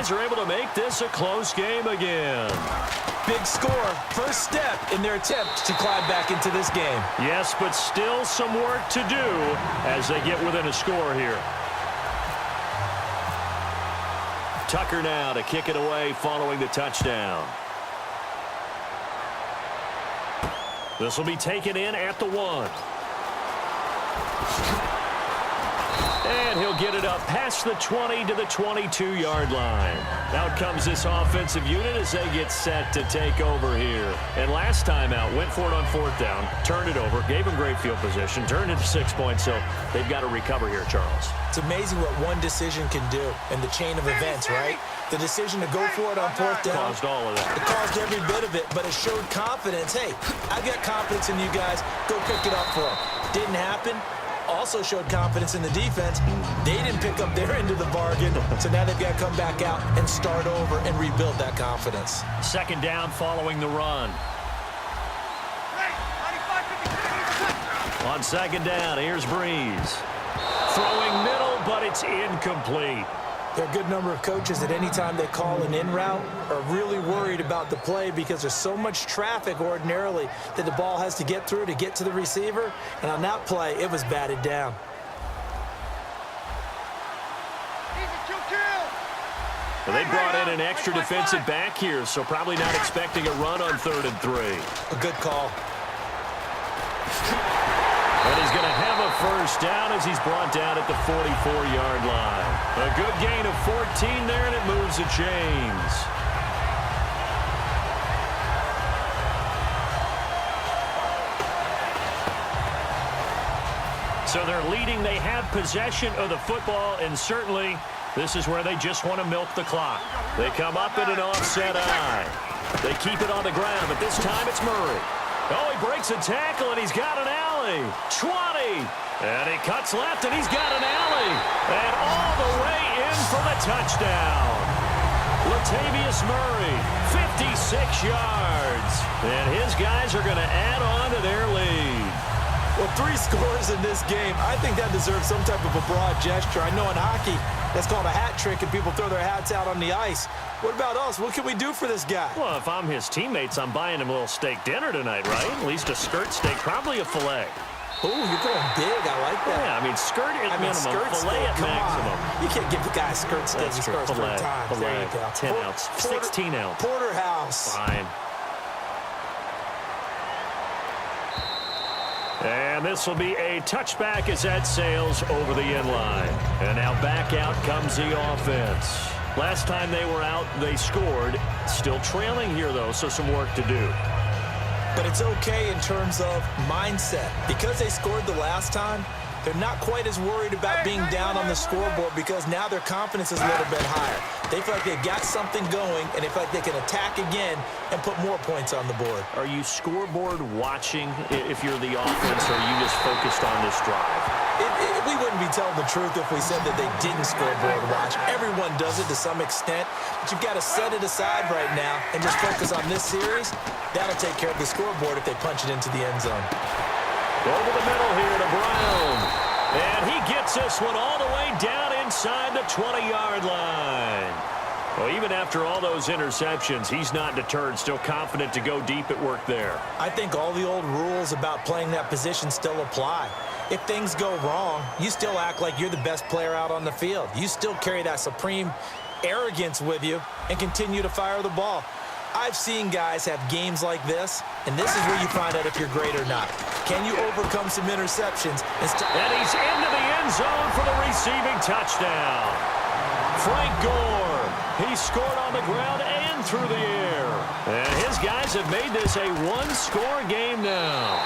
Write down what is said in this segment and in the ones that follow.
guys are able to make this a close game again. Big score, first step in their attempt to climb back into this game. Yes, but still some work to do as they get within a score here. Tucker now to kick it away following the touchdown. This will be taken in at the 1. And he'll get it up past the 20 to the 22-yard line. Out comes this offensive unit as they get set to take over here. And last time out, went for it on 4th down, turned it over, gave them great field position, turned it to 6 points, so they've got to recover here, Charles. It's amazing what one decision can do in the chain of events, right? The decision to go for it on 4th down. Caused all of that. It caused every bit of it, but it showed confidence. Hey, I've got confidence in you guys. Go pick it up for them. Didn't happen. Also showed confidence in the defense. They didn't pick up their end of the bargain, so now they've got to come back out and start over and rebuild that confidence. 2nd down following the run. On 2nd down, here's Breeze. Throwing middle, but it's incomplete. There are a good number of coaches that any time they call an in route are really worried about the play because there's so much traffic ordinarily that the ball has to get through to get to the receiver. And on that play, it was batted down. Well, they brought in an extra defensive back here, so probably not expecting a run on 3rd and 3. A good call. And he's going to have a first down as he's brought down at the 44-yard line. A good gain of 14 there, and it moves the chains. So they're leading. They have possession of the football, and certainly this is where they just want to milk the clock. They come up in an offset eye. They keep it on the ground, but this time it's Murray. Oh, he breaks a tackle, and he's got an alley. 20. And he cuts left, and he's got an alley. And all the way in for the touchdown. Latavius Murray, 56 yards. And his guys are going to add on to their lead. Well, 3 scores in this game. I think that deserves some type of a broad gesture. I know in hockey, that's called a hat trick, and people throw their hats out on the ice. What about us? What can we do for this guy? Well, if I'm his teammates, I'm buying him a little steak dinner tonight, right? At least a skirt steak, probably a filet. Oh, you're going big. I like that. Yeah, I mean, skirt at minimum, filet at maximum. You can't give the guy a skirt steak. He scores 3 times. Filet, there you go. 10 ounce, 16 ounce. Porterhouse. Fine. And this will be a touchback as that sails over the end line. And now back out comes the offense. Last time they were out, they scored. Still trailing here, though, so some work to do. But it's okay in terms of mindset. Because they scored the last time, they're not quite as worried about being down on the scoreboard because now their confidence is a little bit higher. They feel like they've got something going, and they feel like they can attack again and put more points on the board. Are you scoreboard watching if you're the offense, or are you just focused on this drive? We wouldn't be telling the truth if we said that they didn't scoreboard watch. Everyone does it to some extent, but you've got to set it aside right now and just focus on this series. That'll take care of the scoreboard if they punch it into the end zone. Over the middle here to Brown. And he gets this one all the way down inside the 20-yard line. Well, even after all those interceptions, he's not deterred, still confident to go deep at work there. I think all the old rules about playing that position still apply. If things go wrong, you still act like you're the best player out on the field. You still carry that supreme arrogance with you and continue to fire the ball. I've seen guys have games like this, and this is where you find out if you're great or not. Can you overcome some interceptions? And he's into the end zone for the receiving touchdown. Frank Gore, he scored on the ground and through the air. And his guys have made this a one-score game now.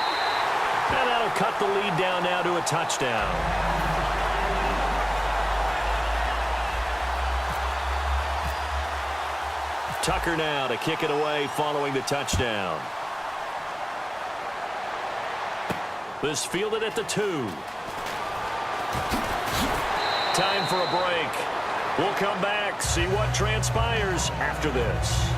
And that'll cut the lead down now to a touchdown. Tucker now to kick it away following the touchdown. This fielded at the 2. Time for a break. We'll come back, see what transpires after this.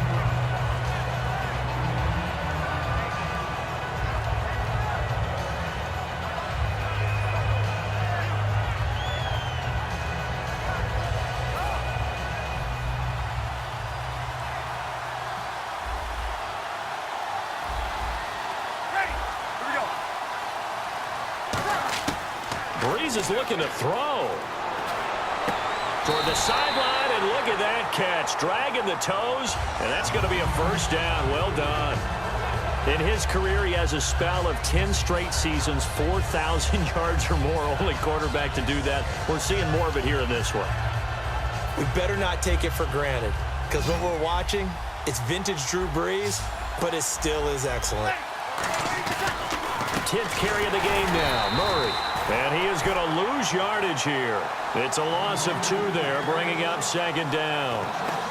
Breeze is looking to throw. Toward the sideline, and look at that catch. Dragging the toes, and that's going to be a first down. Well done. In his career, he has a spell of 10 straight seasons, 4,000 yards or more. Only quarterback to do that. We're seeing more of it here in this one. We better not take it for granted, because what we're watching, it's vintage Drew Brees, but it still is excellent. 10th carry of the game now, Murray. And he is going to lose yardage here. It's a loss of 2 there, bringing up second down.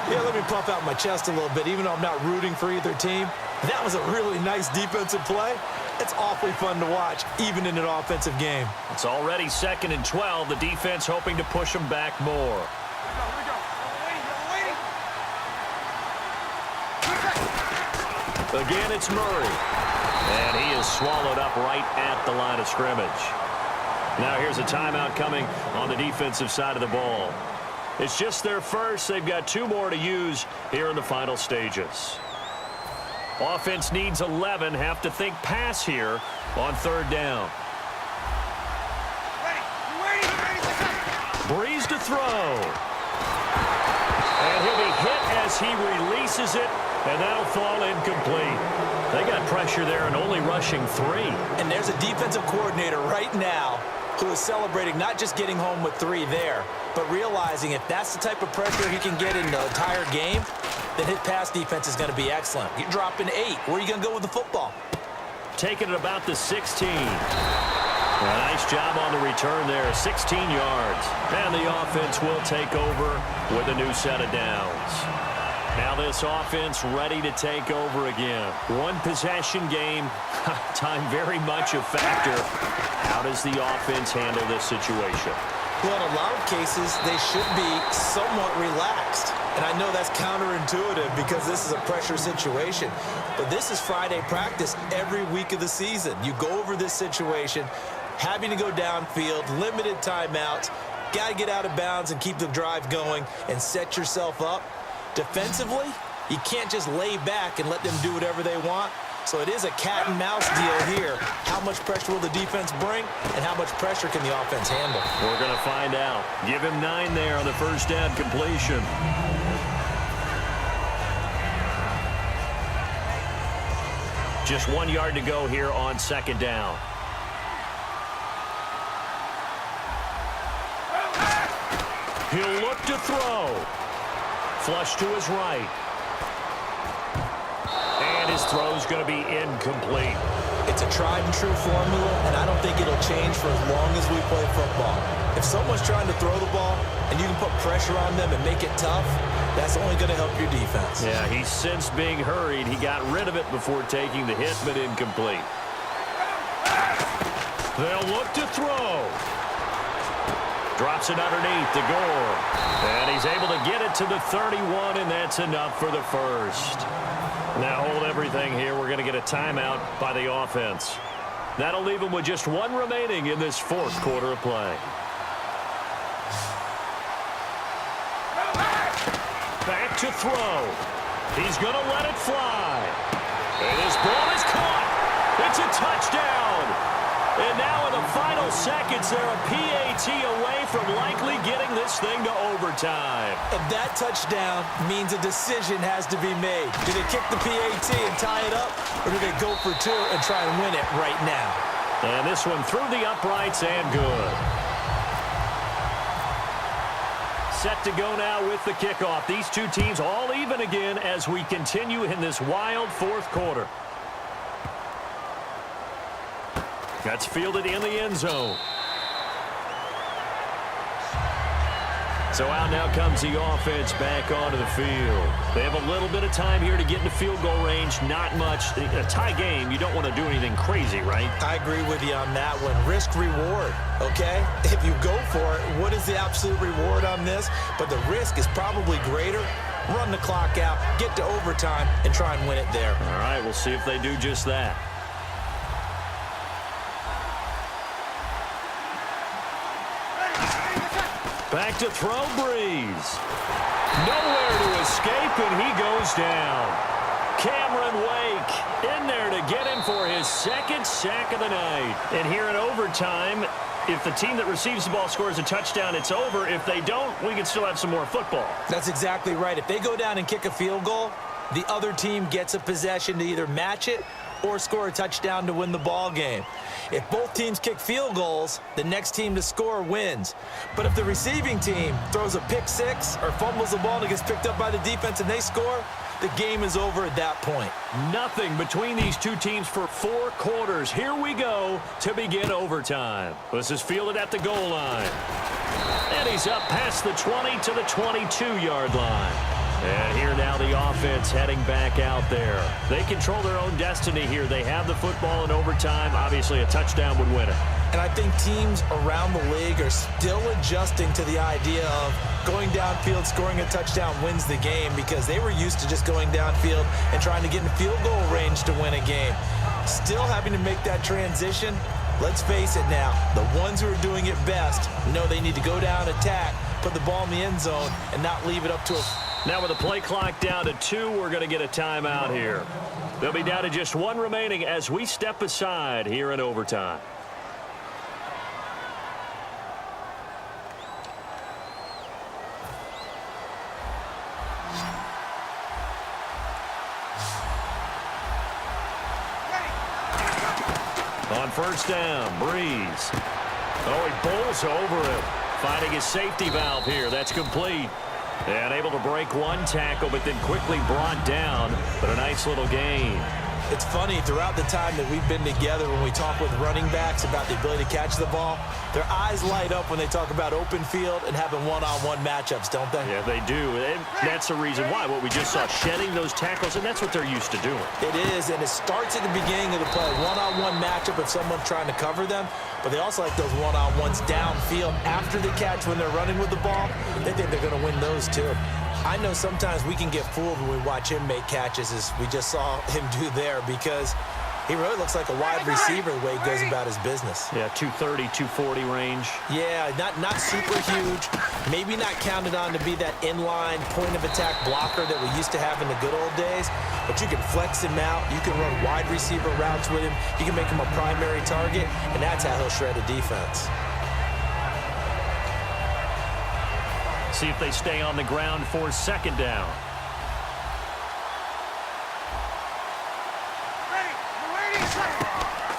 Yeah, let me puff out my chest a little bit, even though I'm not rooting for either team. That was a really nice defensive play. It's awfully fun to watch, even in an offensive game. It's already 2nd and 12. The defense hoping to push them back more. Again, it's Murray. And he is swallowed up right at the line of scrimmage. Now here's a timeout coming on the defensive side of the ball. It's just their first. They've got 2 more to use here in the final stages. Offense needs 11. Have to think pass here on 3rd down. Breeze to throw. And he'll be hit as he releases it, and that'll fall incomplete. They got pressure there and only rushing 3. And there's a defensive coordinator right now who is celebrating not just getting home with 3 there, but realizing if that's the type of pressure he can get in the entire game, then his pass defense is going to be excellent. You're dropping 8. Where are you going to go with the football? Taking it about the 16. A nice job on the return there, 16 yards. And the offense will take over with a new set of downs. Now this offense ready to take over again. 1 possession game. Time very much a factor. How does the offense handle this situation? Well, in a lot of cases, they should be somewhat relaxed. And I know that's counterintuitive because this is a pressure situation. But this is Friday practice every week of the season. You go over this situation, having to go downfield, limited timeouts, got to get out of bounds and keep the drive going and set yourself up. Defensively, you can't just lay back and let them do whatever they want. So it is a cat and mouse deal here. How much pressure will the defense bring, and how much pressure can the offense handle? We're going to find out. Give him 9 there on the first down completion. Just 1 yard to go here on 2nd down. He'll look to throw. Flush to his right. And his throw's going to be incomplete. It's a tried and true formula, and I don't think it'll change for as long as we play football. If someone's trying to throw the ball and you can put pressure on them and make it tough, that's only going to help your defense. Yeah, he's since being hurried. He got rid of it before taking the hit, but incomplete. They'll look to throw. Drops it underneath to Gore. And he's able to get it to the 31, and that's enough for the first. Now hold everything here. We're going to get a timeout by the offense. That'll leave them with just 1 remaining in this 4th quarter of play. Back to throw. He's going to let it fly. And his ball is caught. It's a touchdown. And now in the final seconds, they're a PAT away from likely getting this thing to overtime. And that touchdown means a decision has to be made. Do they kick the PAT and tie it up, or do they go for 2 and try and win it right now? And this one through the uprights and good. Set to go now with the kickoff. These 2 teams all even again as we continue in this wild 4th quarter. That's fielded in the end zone. So out now comes the offense back onto the field. They have a little bit of time here to get into field goal range. Not much. A tie game, you don't want to do anything crazy, right? I agree with you on that one. Risk-reward, okay? If you go for it, what is the absolute reward on this? But the risk is probably greater. Run the clock out, get to overtime, and try and win it there. All right, we'll see if they do just that. Back to throw, Breeze. Nowhere to escape, and he goes down. Cameron Wake in there to get him for his 2nd sack of the night. And here in overtime, if the team that receives the ball scores a touchdown, it's over. If they don't, we can still have some more football. That's exactly right. If they go down and kick a field goal, the other team gets a possession to either match it or score a touchdown to win the ball game. If both teams kick field goals, the next team to score wins. But if the receiving team throws a pick six or fumbles the ball and it gets picked up by the defense and they score, the game is over at that point. Nothing between these two teams for 4 quarters. Here we go to begin overtime. This is fielded at the goal line. And he's up past the 20 to the 22-yard line. And here now the offense heading back out there. They control their own destiny here. They have the football in overtime. Obviously, a touchdown would win it. And I think teams around the league are still adjusting to the idea of going downfield, scoring a touchdown wins the game, because they were used to just going downfield and trying to get in field goal range to win a game. Still having to make that transition. Let's face it now, the ones who are doing it best know they need to go down, attack, put the ball in the end zone, and not leave it up to a... Now with the play clock down to 2, we're going to get a timeout here. They'll be down to just 1 remaining as we step aside here in overtime. On first down, Breeze. Oh, he bowls over him, finding his safety valve here. That's complete. And able to break one tackle, but then quickly brought down. But a nice little gain. It's funny, throughout the time that we've been together, when we talk with running backs about the ability to catch the ball, their eyes light up when they talk about open field and having one-on-one matchups, don't they? Yeah, they do. And that's the reason why. What we just saw, shedding those tackles, and that's what they're used to doing. It is, and it starts at the beginning of the play. One-on-one matchup if someone's trying to cover them, but they also like those one-on-ones downfield after the catch when they're running with the ball. They think they're going to win those too. I know sometimes we can get fooled when we watch him make catches, as we just saw him do there, because he really looks like a wide receiver the way he goes about his business. Yeah, 230, 240 range. Yeah, not super huge. Maybe not counted on to be that inline point-of-attack blocker that we used to have in the good old days, but you can flex him out. You can run wide receiver routes with him. You can make him a primary target, and that's how he'll shred a defense. See if they stay on the ground for second down.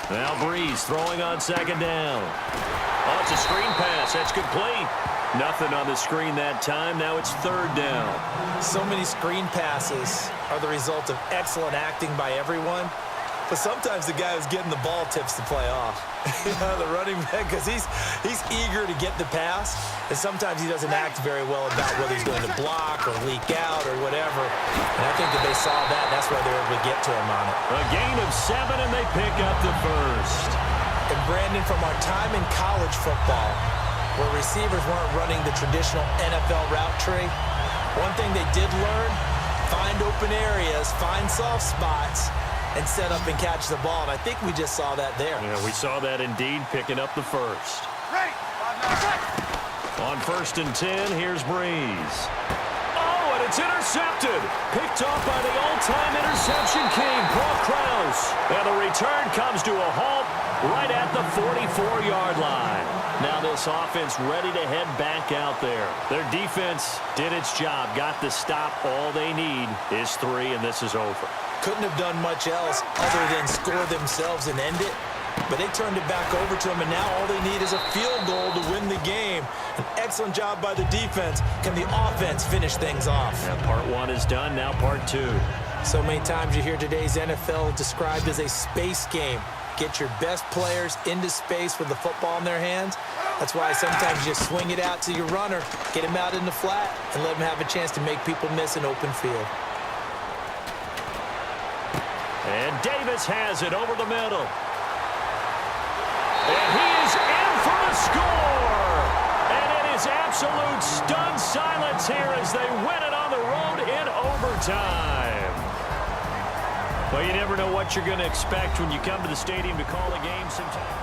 Now Breeze throwing on second down. Oh, it's a screen pass. That's complete. Nothing on the screen that time. Now it's third down. So many screen passes are the result of excellent acting by everyone. But sometimes the guy who's getting the ball tips the play off. The running back, because he's eager to get the pass, and sometimes he doesn't act very well about whether he's going to block or leak out or whatever. And I think that they saw that, and that's why they were able to get to him on it. A gain of 7, and they pick up the first. And Brandon, from our time in college football, where receivers weren't running the traditional NFL route tree, one thing they did learn, find open areas, find soft spots, and set up and catch the ball. And I think we just saw that there. Yeah, we saw that indeed, picking up the first. On first and 10, here's Breeze. Oh, and it's intercepted. Picked off by the all-time interception king, Paul Krause. And the return comes to a halt right at the 44-yard line. Now this offense ready to head back out there. Their defense did its job, got the stop. All they need is 3, and this is over. Couldn't have done much else other than score themselves and end it. But they turned it back over to them, and now all they need is a field goal to win the game. An excellent job by the defense. Can the offense finish things off? Yeah, part 1 is done, now part 2. So many times you hear today's NFL described as a space game. Get your best players into space with the football in their hands. That's why sometimes you just swing it out to your runner, get him out in the flat, and let him have a chance to make people miss an open field. And Davis has it over the middle. And he is in for a score. And it is absolute stunned silence here as they win it on the road in overtime. Well, you never know what you're going to expect when you come to the stadium to call a game sometimes.